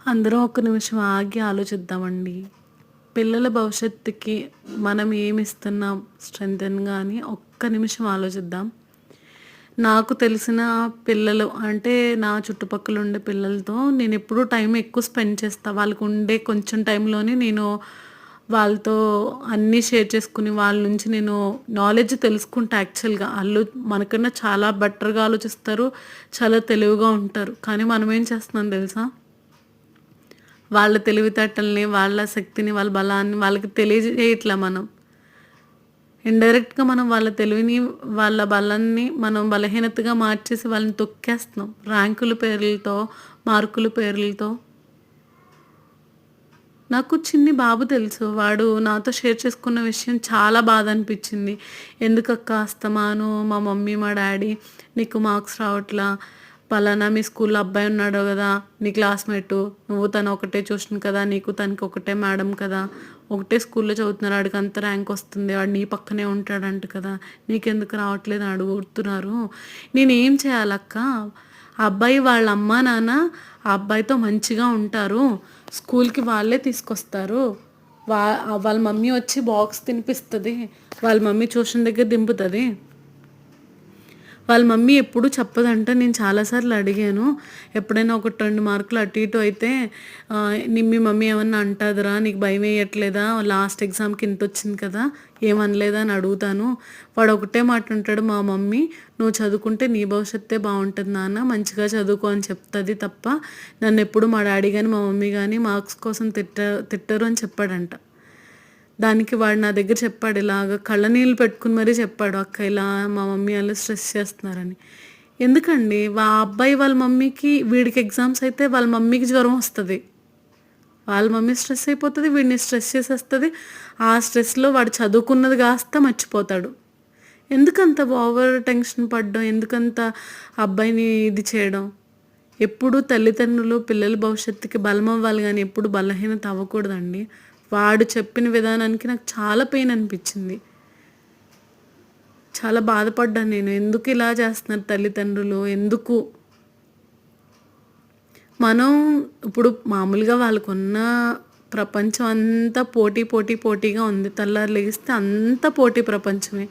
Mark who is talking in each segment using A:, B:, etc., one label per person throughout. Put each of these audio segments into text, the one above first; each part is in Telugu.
A: అందరం ఒక్క నిమిషం ఆగి ఆలోచిద్దామండి. పిల్లల భవిష్యత్తుకి మనం ఏమిస్తున్నాం స్ట్రెంగ్తెన్‌గా అని ఒక్క నిమిషం ఆలోచిద్దాం. నాకు తెలిసిన పిల్లలు అంటే నా చుట్టుపక్కల ఉండే పిల్లలతో నేనెప్పుడూ టైం ఎక్కువ స్పెండ్ చేస్తా. వాళ్ళకుండే కొంచెం టైంలోనే నేను వాళ్ళతో అన్నీ షేర్ చేసుకుని, వాళ్ళ నుంచి నేను నాలెడ్జ్ తెలుసుకుంటా యాక్చువల్‌గా. ఆళ్ళు మనకన్నా చాలా బెటర్‌గా ఆలోచిస్తారు. చాలా తెలివిగా ఉంటారు. కానీ మనమేం చేస్తున్నాం తెలుసా? వాళ్ళ తెలివితేటల్ని, వాళ్ళ శక్తిని, వాళ్ళ బలాన్ని వాళ్ళకి తెలియజేయట్లా మనం. ఇండైరెక్ట్‌గా మనం వాళ్ళ తెలివిని, వాళ్ళ బలాన్ని మనం బలహీనతగా మార్చేసి వాళ్ళని తొక్కేస్తున్నాం. ర్యాంకుల పేర్లతో, మార్కుల పేర్లతో. నాకు చిన్ని బాబు తెలుసు. వాడు నాతో షేర్ చేసుకున్న విషయం చాలా బాధ అనిపిచ్చింది. "ఎందుకక్క అస్తమాను మా మమ్మీ, మా డ్యాడీ నీకు మార్క్స్ రావట్లా, పలానా మీ స్కూల్‌లో అబ్బాయి ఉన్నాడు గదా! నీ క్లాస్‌మేటు. నువ్వు తను ఒకటే ట్యూషన్ కదా! నీకు తనకి ఒకటే మేడం కదా! ఒకటే స్కూల్‌లో చదువుతున్నారు. ఆడికి అంత ర్యాంక్ వస్తుంది. వాడు నీ పక్కనే ఉంటాడంట కదా! నీకెందుకు రావట్లేదు" అని అడుగుతున్నారు. నేనేం చేయాలక్క? ఆ అబ్బాయి వాళ్ళ అమ్మా, నాన్న ఆ అబ్బాయితో మంచిగా ఉంటారు. స్కూల్‌కి వాళ్ళే తీసుకొస్తారు. వా వాళ్ళ మమ్మీ వచ్చి బాక్స్ తినిపిస్తది. వాళ్ళ మమ్మీ ట్యూషన్ దగ్గర దింపుతది. వాళ్ళ మమ్మీ ఎప్పుడు చెప్పదంట. నేను చాలా సార్లు అడిగాను. ఎప్పుడైనా 1, 2 మార్కులు అటు ఇటు అయితే మీ మమ్మీ ఏమన్నా అంటాదిరా? నీకు భయమేయట్లేదా? లాస్ట్ ఎగ్జామ్‌కి ఇంతొచ్చింది కదా! ఏమనలేదా అని అడుగుతాను. వాడు ఒకటే మాట అంటాడు, మా మమ్మీ "నువ్వు చదువుకుంటే నీ భవిష్యత్తే బావుంటది నాన్న. మంచిగా చదువుకో" అని చెప్తది తప్ప నన్నెప్పుడు మా డ్యాడీ గాని, మా మమ్మీ గాని మార్క్స్ కోసం తిట్టరు అని చెప్పాడంట. దానికి వాడు నా దగ్గర చెప్పాడు. ఇలాగ కళ్ళనీళ్ళు పెట్టుకొని మరీ చెప్పాడు. "అక్క ఇలా మా మమ్మీ ఆళ్ళు స్ట్రెస్ చేస్తున్నారని." ఎందుకండి? అబ్బాయి వాళ్ళ మమ్మీకి వీడికి ఎగ్జామ్స్ అయితే వాళ్ళ మమ్మీకి జ్వరం వస్తది. వాళ్ళ మమ్మీ స్ట్రెస్ అయిపోతది. వీడిని స్ట్రెస్ చేసేస్తది. ఆ స్ట్రెస్‌లో వాడు చదువుకున్నది కాస్త మర్చిపోతాడు. ఎందుకంత ఓవర్ టెన్షన్ పడడం? ఎందుకంత అబ్బాయిని ఇది చేయడం? ఎప్పుడు తల్లిదండ్రులు పిల్లల భవిష్యత్తుకి బలమవ్వాలి గానీ ఎప్పుడు బలహీనత అవ్వకూడదండి. వాడు చెప్పిన విధానానికి నాకు చాలా పెయిన్ అనిపిచ్చింది. చాలా బాధపడ్డాను నేను. ఎందుకు ఇలా చేస్తున్నారు తల్లిదండ్రులు? ఎందుకు? మనం ఇప్పుడు మామూలుగా వాళ్ళకున్న ప్రపంచం అంతా పోటీగా ఉంది. తెల్లారి లెగిస్తే అంతా పోటీ ప్రపంచమే.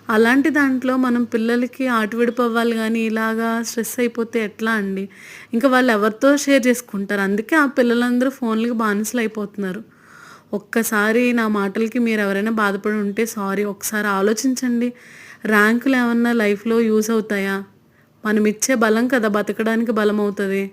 A: అలాంటి దాంట్లో మనం పిల్లలకి ఆటు విడిపవ్వాలి గానీ, ఇలాగా స్ట్రెస్ అయిపోతే ఎట్లా అండి? ఇంకా వాళ్ళు ఎవరితో షేర్ చేసుకుంటారు? అందుకే ఆ పిల్లలందరూ ఫోన్‌లకి బానిసలయిపోతున్నారు. ఒక్కసారి నా మాటలకి మీరెవరైనా బాధపడి ఉంటే సారీ. ఒకసారి ఆలోచించండి. ర్యాంకులేమన్నా లైఫ్‌లో యూజ్ అవుతాయా? మనమిచ్చే బలం కదా బతకడానికి బలమవుతది.